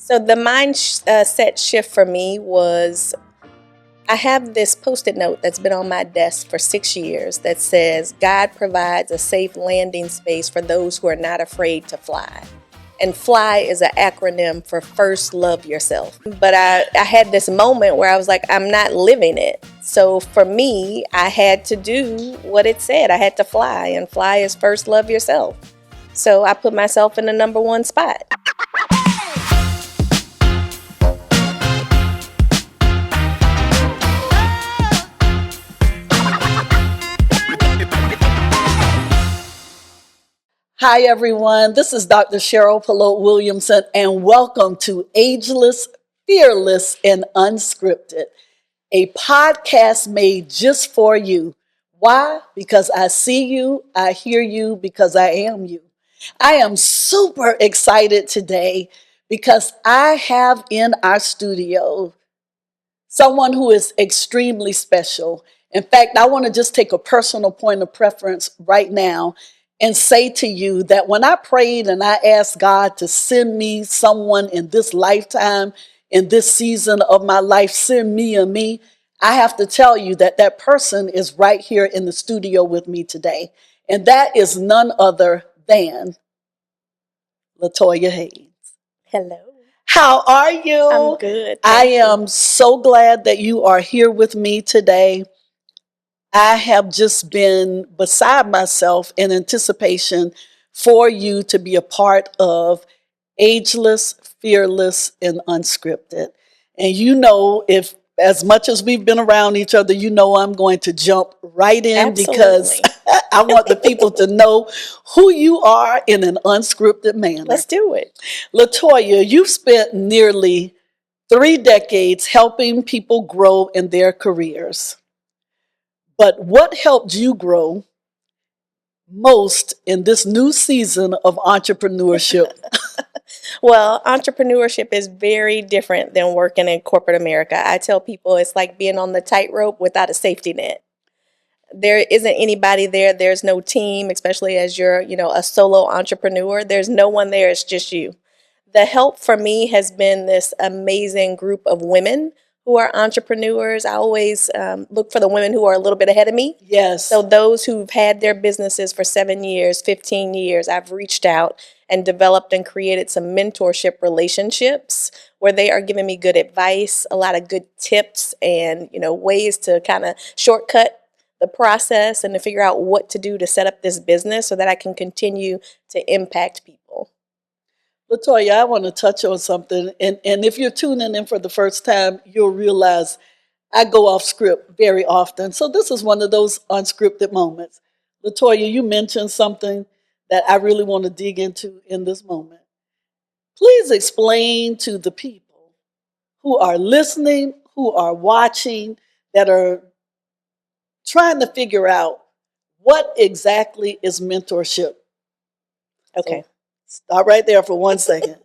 So the mindset shift for me was I have this Post-it note that's been on my desk for 6 years that says, God provides a safe landing space for those who are not afraid to fly. And FLY is an acronym for First Love Yourself. But I had this moment where I was like, I'm not living it. So for me, I had to do what it said. I had to fly, and FLY is First Love Yourself. So I put myself in the number one spot. Hi, everyone. This is Dr. Cheryl Williamson, and welcome to Ageless, Fearless, and Unscripted, a podcast made just for you. Why? Because I see you, I hear you, because I am you. I am super excited today because I have in our studio someone who is extremely special. In fact, I want to just take a personal point of preference right now and say to you that when I prayed and I asked God to send me someone in this lifetime, in this season of my life, send me and me, I have to tell you that that person is right here in the studio with me today. And that is none other than Latoya Haynes. Hello. How are you? I'm good. I am so glad that you are here with me today. I have just been beside myself in anticipation for you to be a part of Ageless, Fearless, and Unscripted. And you know, if as much as we've been around each other, you know I'm going to jump right in. Absolutely. Because I want the people to know who you are in an unscripted manner. Let's do it. Latoya, you've spent nearly 3 decades helping people grow in their careers. But what helped you grow most in this new season of entrepreneurship? Well, entrepreneurship is very different than working in corporate America. I tell people it's like being on the tightrope without a safety net. There isn't anybody there. There's no team, especially as you're, a solo entrepreneur. There's no one there. It's just you. The help for me has been this amazing group of women who are entrepreneurs. I always look for the women who are a little bit ahead of me. Yes. So those who've had their businesses for 7 years, 15 years, I've reached out and developed and created some mentorship relationships where they are giving me good advice, a lot of good tips and, ways to kind of shortcut the process and to figure out what to do to set up this business so that I can continue to impact people. Latoya, I want to touch on something. And if you're tuning in for the first time, you'll realize I go off script very often. So this is one of those unscripted moments. Latoya, you mentioned something that I really want to dig into in this moment. Please explain to the people who are listening, who are watching, that are trying to figure out what exactly is mentorship. Okay. So, stop right there for 1 second.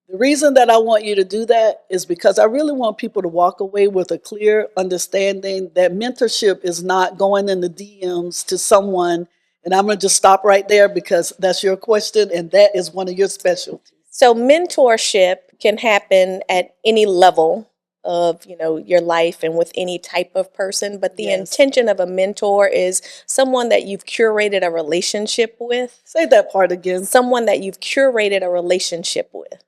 The reason that I want you to do that is because I really want people to walk away with a clear understanding that mentorship is not going in the DMs to someone. And I'm going to just stop right there because that's your question and that is one of your specialties. So mentorship can happen at any level of, your life and with any type of person. But the intention of a mentor is someone that you've curated a relationship with. Say that part again. Someone that you've curated a relationship with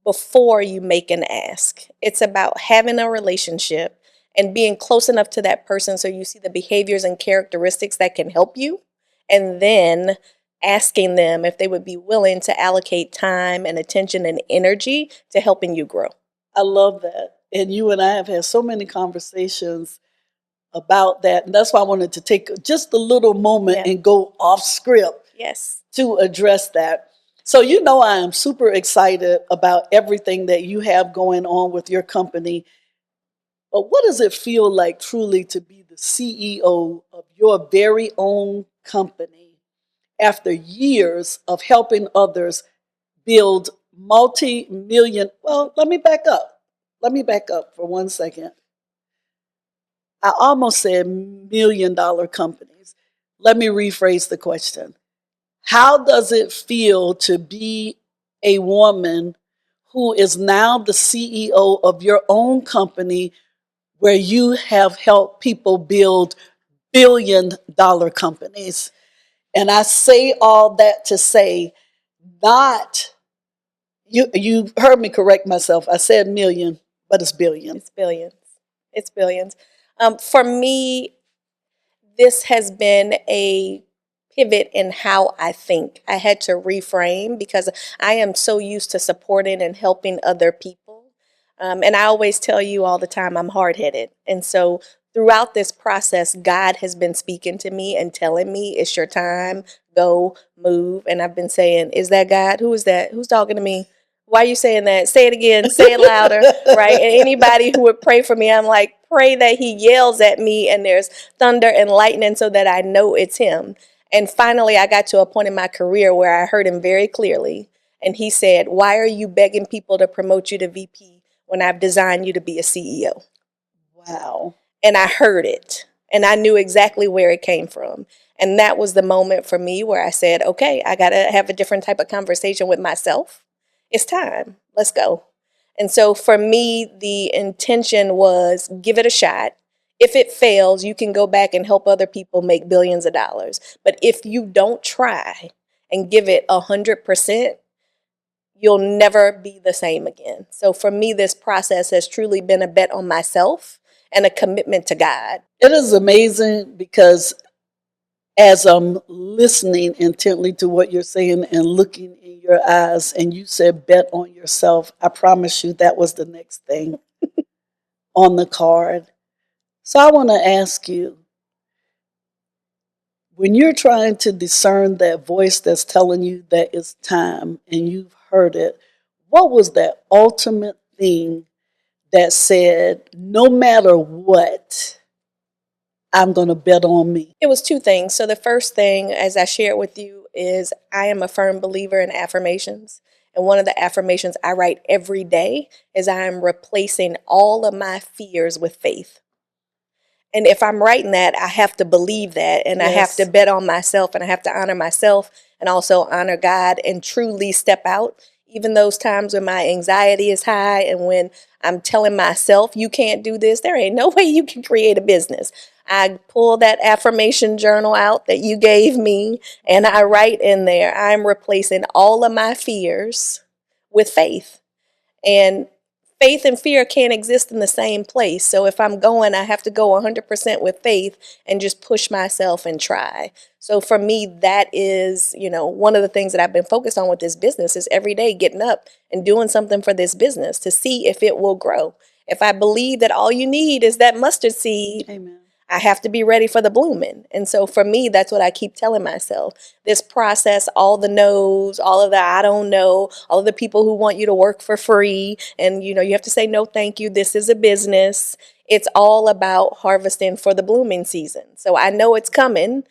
before you make an ask. It's about having a relationship and being close enough to that person so you see the behaviors and characteristics that can help you, and then asking them if they would be willing to allocate time and attention and energy to helping you grow. I love that. And you and I have had so many conversations about that. And that's why I wanted to take just a little moment and go off script to address that. So I am super excited about everything that you have going on with your company. But what does it feel like truly to be the CEO of your very own company after years of helping others build multi-million? Well, let me back up. Let me back up for 1 second. I almost said $1 million companies. Let me rephrase the question. How does it feel to be a woman who is now the CEO of your own company where you have helped people build billion-dollar companies. And I say all that to say, not, you heard me correct myself. I said million, but it's billion. It's billions. It's billions. For me, this has been a pivot in how I think. I had to reframe because I am so used to supporting and helping other people. And I always tell you all the time, I'm hard-headed. And so throughout this process, God has been speaking to me and telling me, it's your time, go, move. And I've been saying, is that God? Who is that? Who's talking to me? Why are you saying that? Say it again, say it louder, right? And anybody who would pray for me, I'm like, pray that he yells at me and there's thunder and lightning so that I know it's him. And finally, I got to a point in my career where I heard him very clearly. And he said, why are you begging people to promote you to VP when I've designed you to be a CEO? Wow. And I heard it. And I knew exactly where it came from. And that was the moment for me where I said, okay, I got to have a different type of conversation with myself. It's time. Let's go. And so for me, the intention was give it a shot. If it fails, you can go back and help other people make billions of dollars. But if you don't try and give it 100%, you'll never be the same again. So for me, this process has truly been a bet on myself and a commitment to God. It is amazing because as I'm listening intently to what you're saying and looking in your eyes, and you said bet on yourself, I promise you that was the next thing on the card. So I want to ask you, when you're trying to discern that voice that's telling you that it's time and you've heard it, what was that ultimate thing that said, no matter what, I'm going to bet on me? It was two things. So the first thing, as I shared with you, is I am a firm believer in affirmations. And one of the affirmations I write every day is I am replacing all of my fears with faith. And if I'm writing that, I have to believe that, and I have to bet on myself, and I have to honor myself and also honor God and truly step out. Even those times when my anxiety is high and when I'm telling myself, you can't do this, there ain't no way you can create a business. I pull that affirmation journal out that you gave me, and I write in there, I'm replacing all of my fears with faith. And faith and fear can't exist in the same place. So if I'm going, I have to go 100% with faith and just push myself and try. So for me, that is, one of the things that I've been focused on with this business is every day getting up and doing something for this business to see if it will grow. If I believe that all you need is that mustard seed, Amen. I have to be ready for the blooming. And so for me, that's what I keep telling myself. This process, all the no's, all of the I don't know, all of the people who want you to work for free. And, you have to say, no, thank you. This is a business. It's all about harvesting for the blooming season. So I know it's coming.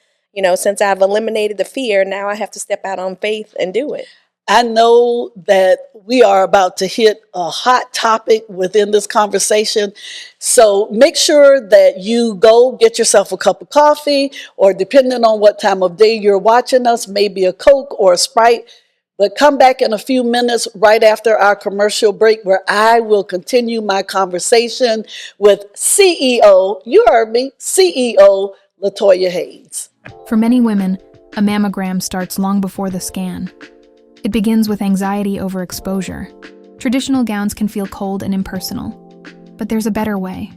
Since I've eliminated the fear, now I have to step out on faith and do it. I know that we are about to hit a hot topic within this conversation. So make sure that you go get yourself a cup of coffee, or depending on what time of day you're watching us, maybe a Coke or a Sprite. But come back in a few minutes right after our commercial break, where I will continue my conversation with CEO, you heard me, CEO Latoya Haynes. For many women, a mammogram starts long before the scan. It begins with anxiety over exposure. Traditional gowns can feel cold and impersonal, but there's a better way.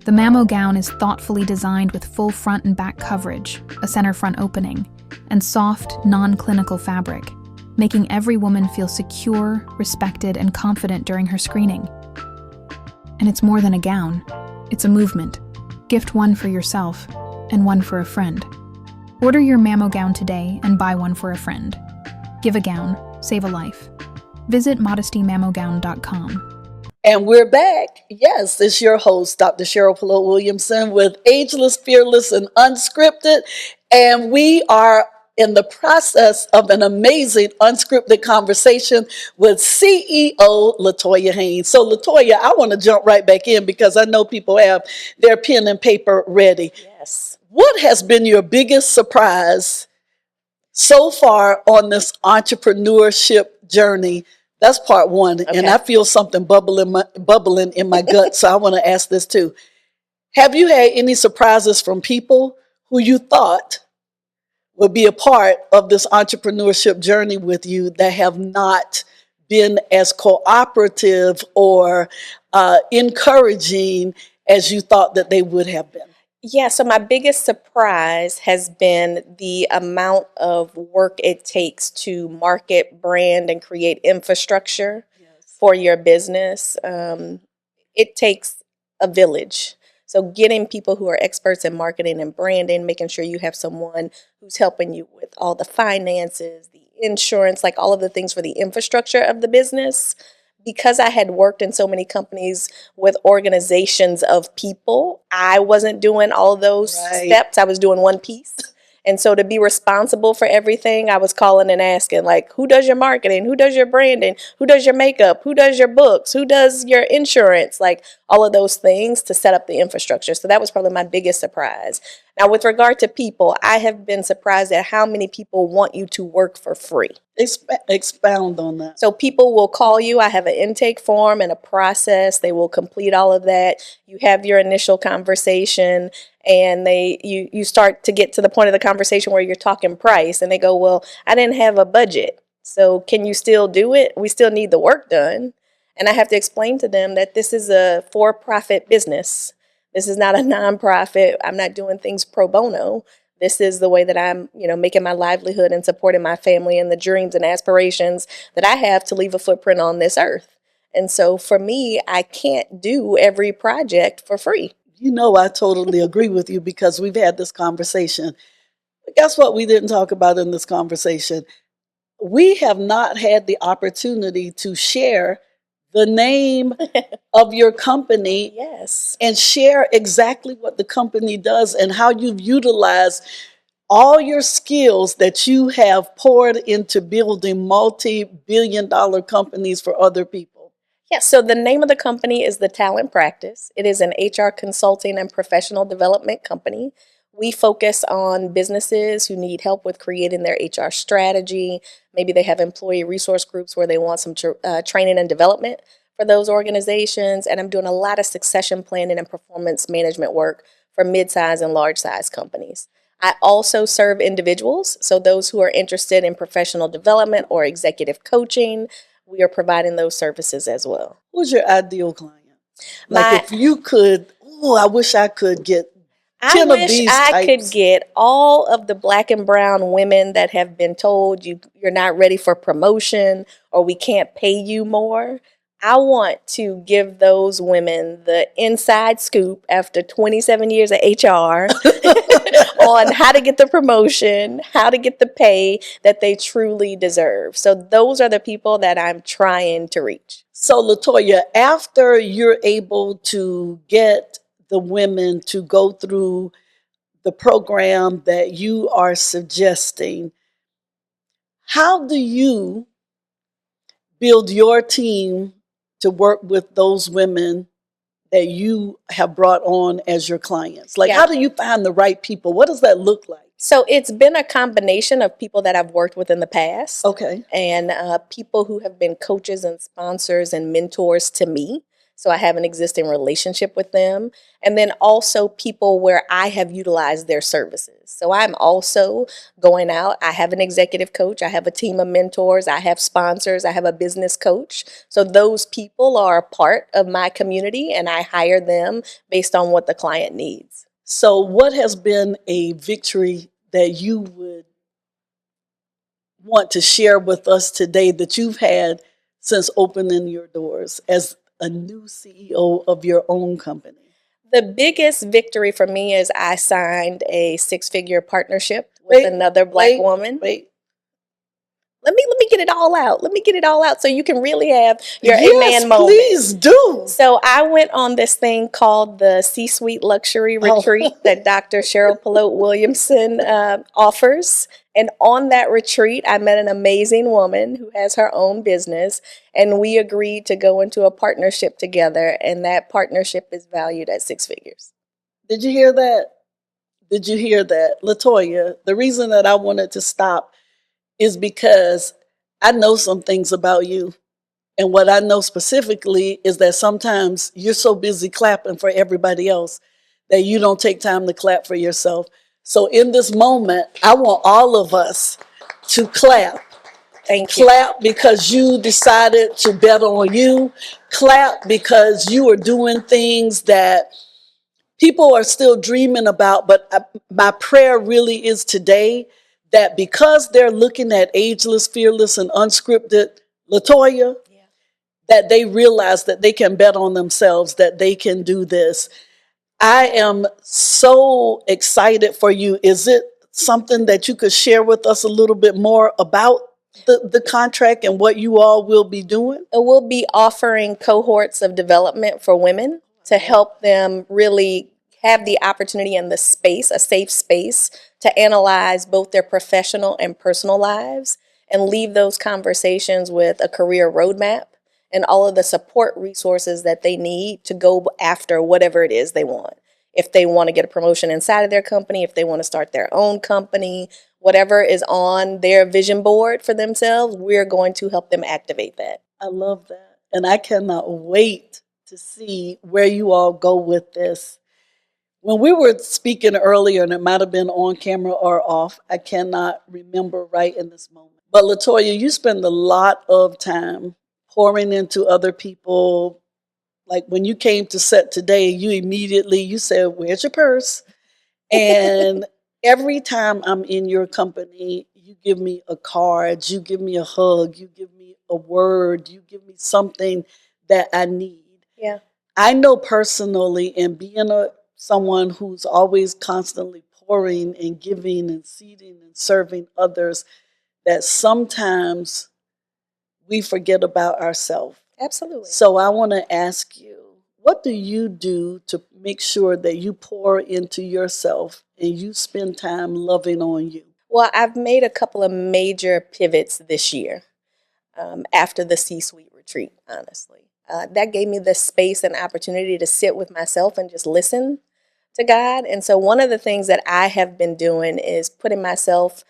The mammo gown is thoughtfully designed with full front and back coverage, a center front opening, and soft, non-clinical fabric, making every woman feel secure, respected, and confident during her screening. And it's more than a gown. It's a movement. Gift one for yourself and one for a friend. Order your mammo gown today and buy one for a friend. Give a gown, save a life. Visit modestymammogown.com. And we're back. Yes, it's your host, Dr. Cheryl Williamson, with Ageless, Fearless, and Unscripted. And we are in the process of an amazing unscripted conversation with CEO Latoya Haynes. So Latoya, I want to jump right back in because I know people have their pen and paper ready. Yes. What has been your biggest surprise so far on this entrepreneurship journey That's part one. And Okay. I feel something bubbling in my gut. So I want to ask this too. Have you had any surprises from people who you thought would be a part of this entrepreneurship journey with you that have not been as cooperative or encouraging as you thought that they would have been? Yeah, so my biggest surprise has been the amount of work it takes to market, brand, and create infrastructure Yes. for your business. It takes a village. So getting people who are experts in marketing and branding, making sure you have someone who's helping you with all the finances, the insurance, like all of the things for the infrastructure of the business. Because I had worked in so many companies with organizations of people, I wasn't doing all of those Right. steps. I was doing one piece. And so to be responsible for everything, I was calling and asking, like, who does your marketing? Who does your branding? Who does your makeup? Who does your books? Who does your insurance? Like all of those things to set up the infrastructure. So that was probably my biggest surprise. Now, with regard to people, I have been surprised at how many people want you to work for free. Expound on that. So people will call you. I have an intake form and a process. They will complete all of that. You have your initial conversation, and you start to get to the point of the conversation where you're talking price, and they go, well, I didn't have a budget. So can you still do it? We still need the work done. And I have to explain to them that this is a for-profit business. This is not a nonprofit. I'm not doing things pro bono. This is the way that I'm, making my livelihood and supporting my family and the dreams and aspirations that I have to leave a footprint on this earth. And so for me, I can't do every project for free. I totally agree with you because we've had this conversation. But guess what we didn't talk about in this conversation? We have not had the opportunity to share the name of your company. Yes. And share exactly what the company does and how you've utilized all your skills that you have poured into building multi-billion-dollar companies for other people. Yeah, so the name of the company is The Talent Practice. It is an HR consulting and professional development company. We focus on businesses who need help with creating their HR strategy. Maybe they have employee resource groups where they want some training and development for those organizations. And I'm doing a lot of succession planning and performance management work for mid-size and large-size companies. I also serve individuals, so those who are interested in professional development or executive coaching, we are providing those services as well. Who's your ideal client? Like if you could, I wish I could get 10 of these I types. could get all of the Black and brown women that have been told you're not ready for promotion or we can't pay you more. I want to give those women the inside scoop after 27 years of HR on how to get the promotion, how to get the pay that they truly deserve. So those are the people that I'm trying to reach. So Latoya, after you're able to get the women to go through the program that you are suggesting, how do you build your team to work with those women that you have brought on as your clients? Like, how do you find the right people? What does that look like? So it's been a combination of people that I've worked with in the past. Okay. And people who have been coaches and sponsors and mentors to me. So I have an existing relationship with them. And then also people where I have utilized their services. So I'm also going out. I have an executive coach. I have a team of mentors. I have sponsors. I have a business coach. So those people are a part of my community and I hire them based on what the client needs. So what has been a victory that you would want to share with us today that you've had since opening your doors as a new CEO of your own company? The biggest victory for me is I signed a 6-figure partnership with another Black woman. Let me get it all out. Let me get it all out so you can really have your amen moment. Please do. So I went on this thing called the C-Suite Luxury Retreat that Dr. Cheryl Williamson offers. And on that retreat, I met an amazing woman who has her own business. And we agreed to go into a partnership together. And that partnership is valued at 6 figures. Did you hear that? Did you hear that? Latoya, the reason that I wanted to stop is because I know some things about you. And what I know specifically is that sometimes you're so busy clapping for everybody else that you don't take time to clap for yourself. So in this moment, I want all of us to clap. Thank you. Clap because you decided to bet on you. Clap because you are doing things that people are still dreaming about. But my prayer really is today that because they're looking at Ageless, Fearless, and Unscripted, Latoya, that they realize that they can bet on themselves, that they can do this. I am so excited for you. Is it something that you could share with us a little bit more about the contract and what you all will be doing? We'll be offering cohorts of development for women to help them really have the opportunity and the space, a safe space, to analyze both their professional and personal lives and leave those conversations with a career roadmap and all of the support resources that they need to go after whatever it is they want. If they want to get a promotion inside of their company, if they want to start their own company, whatever is on their vision board for themselves, we're going to help them activate that. I love that. And I cannot wait to see where you all go with this. When we were speaking earlier, and it might have been on camera or off, I cannot remember right in this moment. But Latoya, you spend a lot of time pouring into other people. Like when you came to set today, you said, "Where's your purse?" And every time I'm in your company, you give me a card, you give me a hug, you give me a word, you give me something that I need. Yeah. I know personally, and being someone who's always constantly pouring and giving and seeding and serving others, that sometimes we forget about ourselves. Absolutely. So I want to ask you, what do you do to make sure that you pour into yourself and you spend time loving on you? Well, I've made a couple of major pivots this year after the C-suite retreat, honestly. That gave me the space and opportunity to sit with myself and just listen to God. And so one of the things that I have been doing is putting myself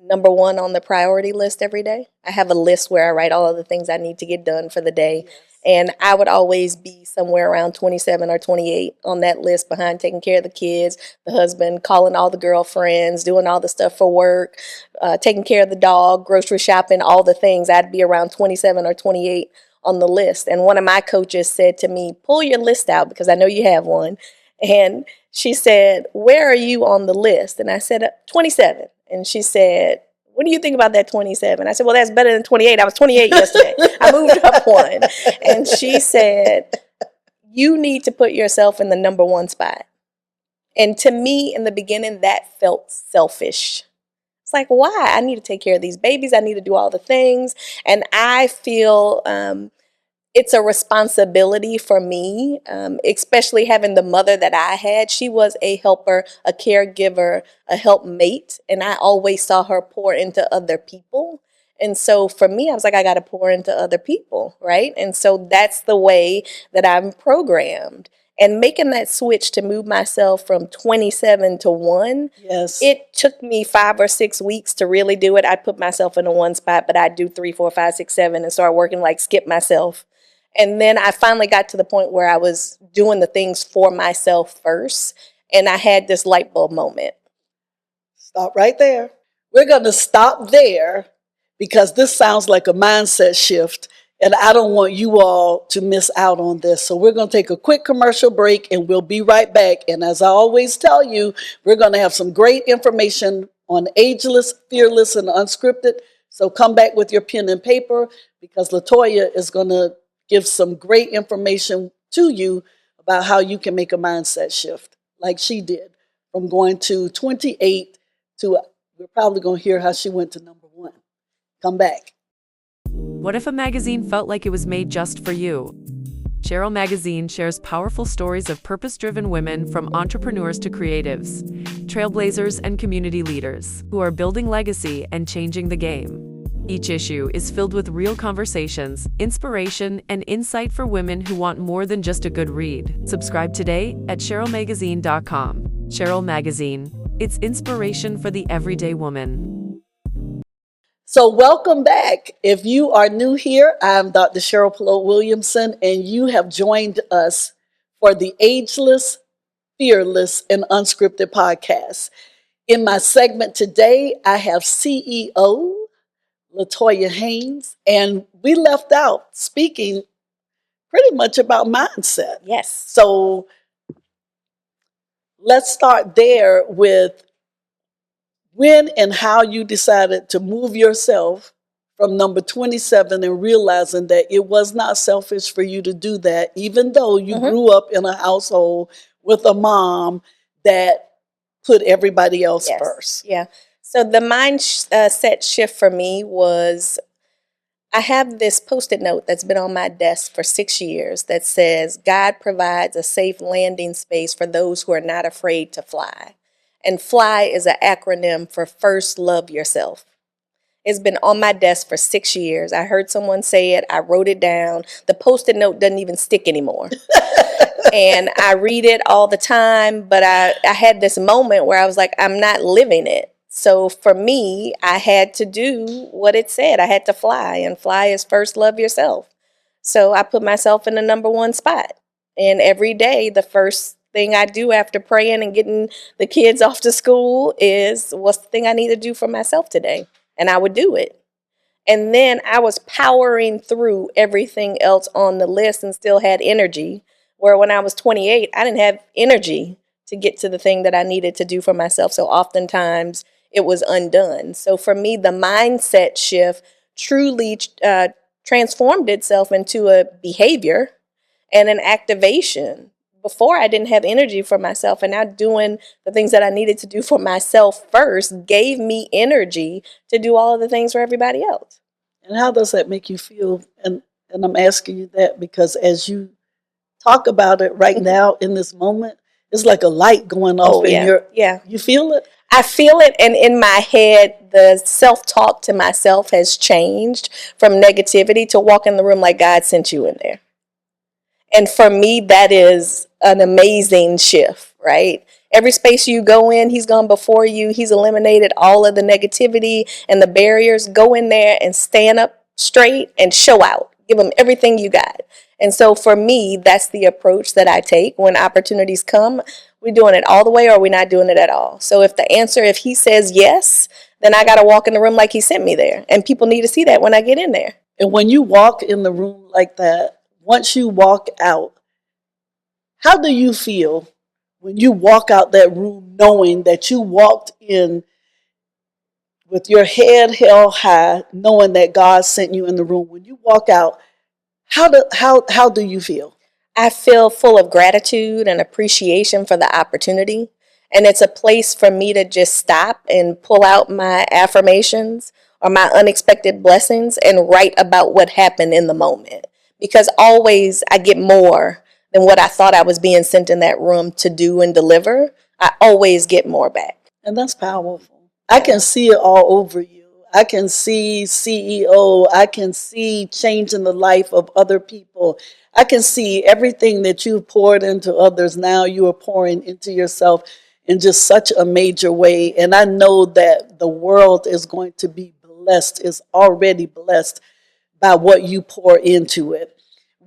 number one on the priority list every day. I have a list where I write all of the things I need to get done for the day. Yes. And I would always be somewhere around 27 or 28 on that list, behind taking care of the kids, the husband, calling all the girlfriends, doing all the stuff for work, taking care of the dog, grocery shopping, all the things. I'd be around 27 or 28 on the list. And one of my coaches said to me, "Pull your list out," because I know you have one. And she said, "Where are you on the list?" And I said, 27. And she said, "What do you think about that 27?" I said, "Well, that's better than 28. I was 28 yesterday. I moved up one." And she said, "You need to put yourself in the number one spot." And to me, in the beginning, that felt selfish. It's like, why? I need to take care of these babies. I need to do all the things. And I feel it's a responsibility for me, especially having the mother that I had. She was a helper, a caregiver, a helpmate, and I always saw her pour into other people. And so for me, I was like, I got to pour into other people, right? And so that's the way that I'm programmed. And making that switch to move myself from 27 to 1, yes, it took me 5 or 6 weeks to really do it. I put myself in a one spot, but I'd do 3, 4, 5, 6, 7 and start working like skip myself. And then I finally got to the point where I was doing the things for myself first. And I had this light bulb moment. Stop right there. We're going to stop there because this sounds like a mindset shift. And I don't want you all to miss out on this. So we're going to take a quick commercial break and we'll be right back. And as I always tell you, we're going to have some great information on Ageless, Fearless, and Unscripted. So come back with your pen and paper because Latoya is going to give some great information to you about how you can make a mindset shift like she did from going to 28 to, we're probably going to hear how she went to number 1. Come back. What if a magazine felt like it was made just for you? Cheryl Magazine shares powerful stories of purpose-driven women, from entrepreneurs to creatives, trailblazers and community leaders who are building legacy and changing the game. Each issue is filled with real conversations, inspiration, and insight for women who want more than just a good read. Subscribe today at CherylMagazine.com. Cheryl Magazine. It's inspiration for the everyday woman. So welcome back. If you are new here, I'm Dr. Cheryl Williamson, and you have joined us for the Ageless, Fearless, and Unscripted podcast. In my segment today, I have CEO Latoya Haynes, and we left out speaking pretty much about mindset. Yes. So let's start there with when and how you decided to move yourself from number 27 and realizing that it was not selfish for you to do that, even though you grew up in a household with a mom that put everybody else first. Yeah. So the mindset shift for me was I have this Post-it note that's been on my desk for 6 years that says, God provides a safe landing space for those who are not afraid to fly. And FLY is an acronym for First Love Yourself. It's been on my desk for 6 years. I heard someone say it. I wrote it down. The Post-it note doesn't even stick anymore. And I read it all the time, but I had this moment where I was like, I'm not living it. So for me, I had to do what it said. I had to fly, and fly is first love yourself. So I put myself in the number one spot. And every day, the first thing I do after praying and getting the kids off to school is, what's the thing I need to do for myself today? And I would do it. And then I was powering through everything else on the list and still had energy. Where when I was 28, I didn't have energy to get to the thing that I needed to do for myself. So oftentimes it was undone. So for me, the mindset shift truly transformed itself into a behavior and an activation. Before, I didn't have energy for myself, and now doing the things that I needed to do for myself first gave me energy to do all of the things for everybody else. And how does that make you feel? And I'm asking you that because as you talk about it right now in this moment, it's like a light going off in your, you feel it? I feel it, and in my head, the self-talk to myself has changed from negativity to walk in the room like God sent you in there. And for me, that is an amazing shift, right? Every space you go in, he's gone before you. He's eliminated all of the negativity and the barriers. Go in there and stand up straight and show out. Give them everything you got. And so for me, that's the approach that I take when opportunities come. We're doing it all the way, or we're not doing it at all. So if he says yes, then I got to walk in the room like he sent me there. And people need to see that when I get in there. And when you walk in the room like that, once you walk out, how do you feel when you walk out that room knowing that you walked in with your head held high, knowing that God sent you in the room? When you walk out, how do you feel? I feel full of gratitude and appreciation for the opportunity. And it's a place for me to just stop and pull out my affirmations or my unexpected blessings and write about what happened in the moment. Because always I get more than what I thought I was being sent in that room to do and deliver. I always get more back. And that's powerful. I can see it all over you. I can see CEO. I can see changing the life of other people. I can see everything that you've poured into others. Now you are pouring into yourself in just such a major way. And I know that the world is going to be blessed, is already blessed by what you pour into it.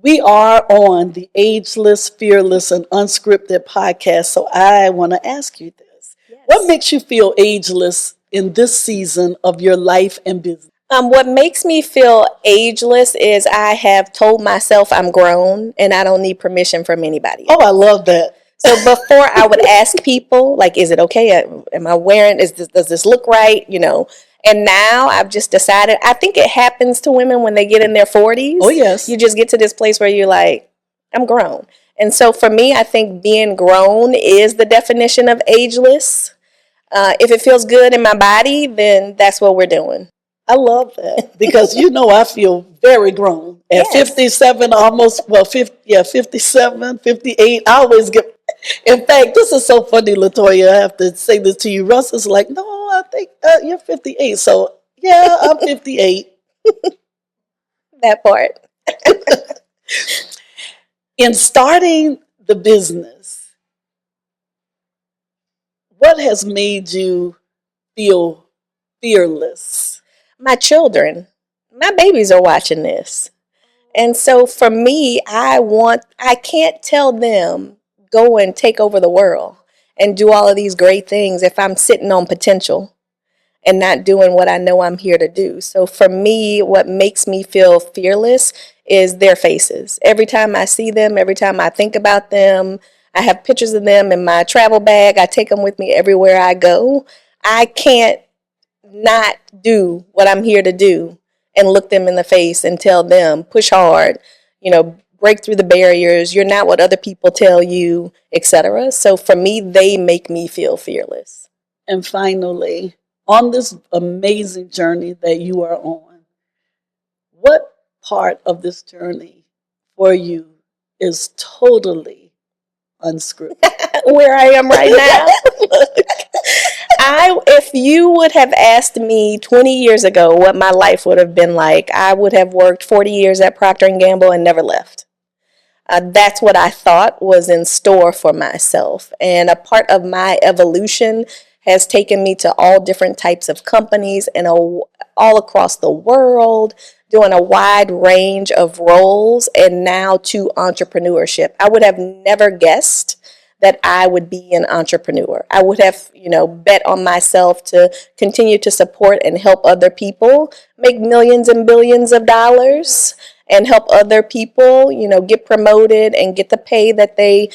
We are on the Ageless, Fearless, and Unscripted podcast. So I want to ask you this. Yes. What makes you feel ageless in this season of your life and business? What makes me feel ageless is I have told myself I'm grown and I don't need permission from anybody else. Oh, I love that. So before I would ask people, like, is it okay? Am I wearing, does this look right? You know, and now I've just decided, I think it happens to women when they get in their 40s. Oh, yes. You just get to this place where you're like, I'm grown. And so for me, I think being grown is the definition of ageless. If it feels good in my body, then that's what we're doing. I love that because, I feel very grown at 57, almost, 57, 58. I always get, in fact, this is so funny, Latoya. I have to say this to you. Russ is like, no, I think you're 58. So, yeah, I'm 58. That part. In starting the business, what has made you feel fearless? My children, my babies are watching this. And so for me, I can't tell them, go and take over the world and do all of these great things if I'm sitting on potential and not doing what I know I'm here to do. So for me, what makes me feel fearless is their faces. Every time I see them, every time I think about them, I have pictures of them in my travel bag. I take them with me everywhere I go. I can't not do what I'm here to do and look them in the face and tell them, push hard, break through the barriers. You're not what other people tell you, etc. So for me, they make me feel fearless. And finally, on this amazing journey that you are on, what part of this journey for you is totally unscripted? Where I am right now. Look, if you would have asked me 20 years ago what my life would have been like, I would have worked 40 years at Procter & Gamble and never left. That's what I thought was in store for myself. And a part of my evolution has taken me to all different types of companies and all across the world, doing a wide range of roles, and now to entrepreneurship. I would have never guessed that I would be an entrepreneur. I would have, bet on myself to continue to support and help other people make millions and billions of dollars and help other people, get promoted and get the pay that they,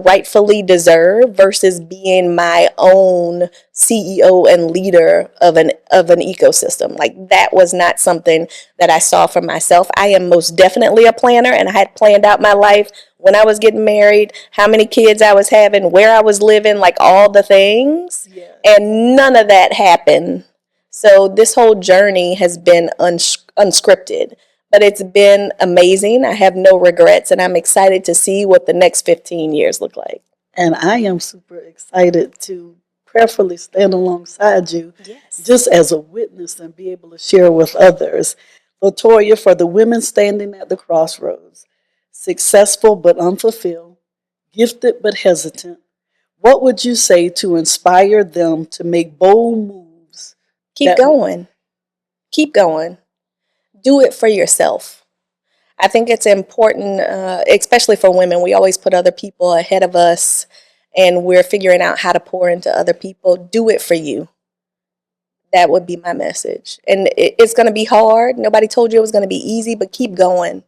rightfully deserve versus being my own CEO and leader of an ecosystem. Like, that was not something that I saw for myself. I am most definitely a planner, and I had planned out my life when I was getting married, how many kids I was having, where I was living, like all the things. Yeah. And none of that happened. So this whole journey has been unscripted. But it's been amazing. I have no regrets, and I'm excited to see what the next 15 years look like. And I am super excited to prayerfully stand alongside you, Yes. just as a witness and be able to share with others. Latoya, for the women standing at the crossroads, successful but unfulfilled, gifted but hesitant, what would you say to inspire them to make bold moves? Keep going. Keep going. Do it for yourself. I think it's important, especially for women. We always put other people ahead of us, and we're figuring out how to pour into other people. Do it for you. That would be my message. And it's going to be hard. Nobody told you it was going to be easy, but keep going.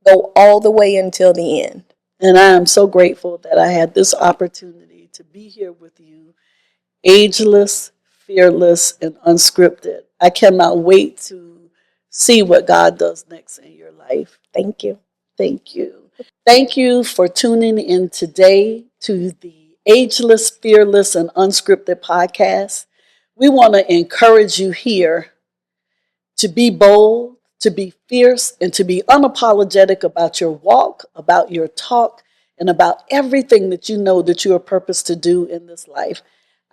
Go all the way until the end. And I am so grateful that I had this opportunity to be here with you, ageless, fearless, and unscripted. I cannot wait to see what God does next in your life. Thank you. Thank you. Thank you for tuning in today to the Ageless, Fearless, and Unscripted podcast. We want to encourage you here to be bold, to be fierce, and to be unapologetic about your walk, about your talk, and about everything that you know that you are purposed to do in this life.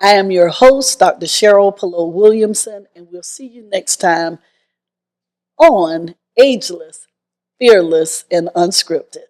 I am your host, Dr. Cheryl Williamson, and we'll see you next time on Ageless, Fearless, and Unscripted.